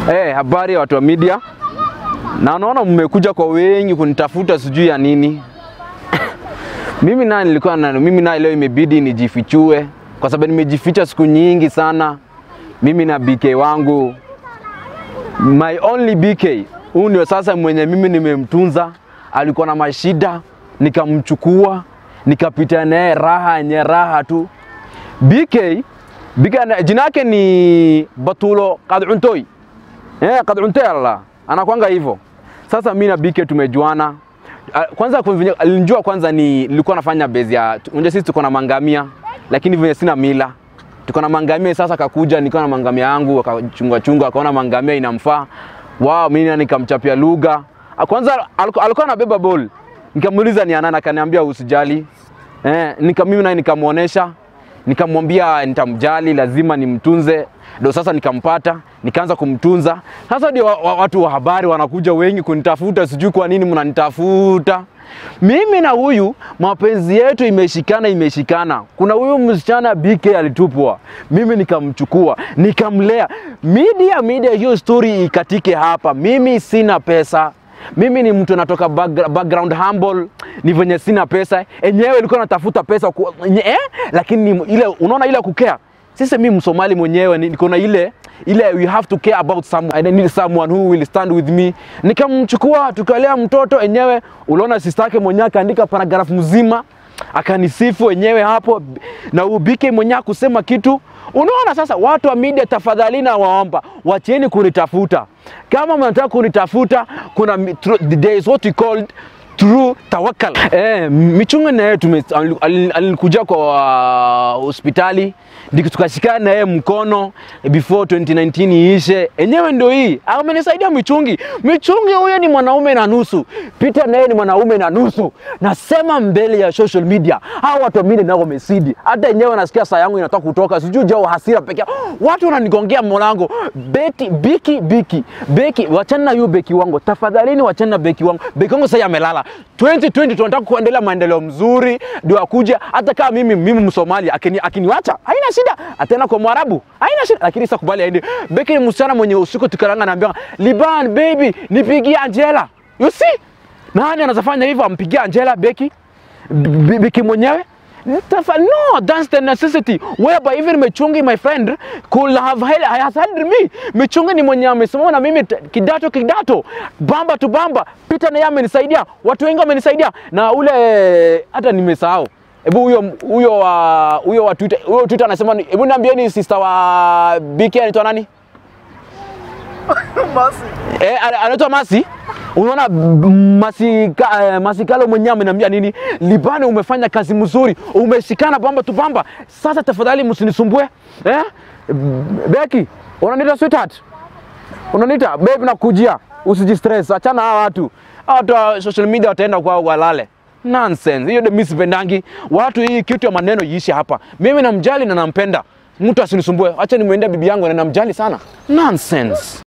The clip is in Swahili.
Habari watu wa media. Na naona mmekuja kwa wengi kunitafuta sijui ya nini. Mimi naye leo imebidi nijifichue kwa sababu nimejificha siku nyingi sana. Mimi na BK wangu, my only BK, huyu ndio sasa mwenye mimi nimemtunza. Alikuwa na mashida, nikamchukua, nikapita naye raha tu. BK jina yake ni Batulo Kad'untoi. Kad'untoi Allah. Anakuanga hivyo. Sasa mimi na BK tumejuana. Kwanza alinijua kwanza nilikuwa nafanya base ya unje sisi tuko na mangamia lakini vile sina mila. Tuko na mangamia sasa kakuja nilikuwa na mangamia yangu akachunga akaona mangamia inamfaa. Wow, mimi nikamchapia lugha. Kwanza alikuwa anabeba ball. Nikamuuliza ni nani akaniambia usijali. Mimi naye nikamuonesha. Nikamwambia nitamjali lazima nimtunze. Ndio sasa nikampata, nikaanza kumtunza. Sasa ndio watu wa habari wanakuja wengi kunitafuta, sijui kwa nini mnanitafuta. Mimi na huyu mapenzi yetu imeshikana. Kuna huyu msichana BK alitupwa. Mimi nikamchukua, nikamlea. Media hiyo story ikatike hapa. Mimi sina pesa. Mimi ni mtu natoka background humble, ni venye sina pesa. Enyewe nilikuwa natafuta pesa lakini ile unaona ile kukea. Sisi mimi Msomali mwenyewe niko na ile we have to care about someone. I need someone who will stand with me. Nikamchukua tukalea mtoto enyewe. Unaona sister yake mwenyewe akaandika paragraph mzima akanisifu enyewe hapo na BK mwenyewe kusema kitu. Unaona sasa watu wa media tafadhali na waomba wacheni kunitafuta. Kama mnataka kunitafuta kuna there is what we called true tawakkal. Michunga na yeye alikuja kwa hospitali tukashikana na yeye mkono before 2019 iishe. Enyewe ndio hii. Amenisaidia Michungi. Michungi huyo ni mwanaume na nusu. Peter na yeye ni mwanaume na nusu. Nasema mbele ya social media. Hao watu wa media nao wamesidi. Hata enyewe nasikia saa yangu inatoka kutoka. Sijui jao hasira pekee. Watu wananigongea mlango. Beki wachana na hiyo Beki wangu. Tafadhalini wachana na Beki wangu. Beki wangu sasa amelala. 2020 tunataka kuendelea maendeleo mzuri ndio akuja hata kama mimi Msomali akiniacha haina shida atena kwa Mwarabu haina shida lakini sasa kubali aende. Beki ni msichana mwenye usiku tukaranga anaambia Liban baby nipigie Angela. You see? Nani anazafanya hivyo ampigie Angela Beki mwenyewe? No, that's the necessity. Whereby even Michungi, my friend, could have helped me. Michungi ni mwenye amesimama na mimi kidato. Bamba to bamba. Peter na yeye amenisaidia. Watu wengi wamenisaidia. Na ule hata nimesahau. Hebu huyo wa Twitter, Twitter anasema hebu niambieni sister wa BK anaitwa nani? Masi. Anaitwa Masi. Unaona Masikalo mwenyewe ameniambia nini? Libani umefanya kazi mzuri. Umeshikana bamba tu bamba. Sasa tafadhali msinisumbue. Beki, unaniita sweetheart? Unaniita babe nakujia. Usijistress. Achana hawa watu. Hata social media wataenda kwa walale. Nonsense. Hiyo ndio mimi sipendangi. Watu hii kitu ya maneno iishi hapa. Mimi namjali na nampenda. Mtu asinisumbue. Acha nimuende bibi yangu na namjali sana. Nonsense.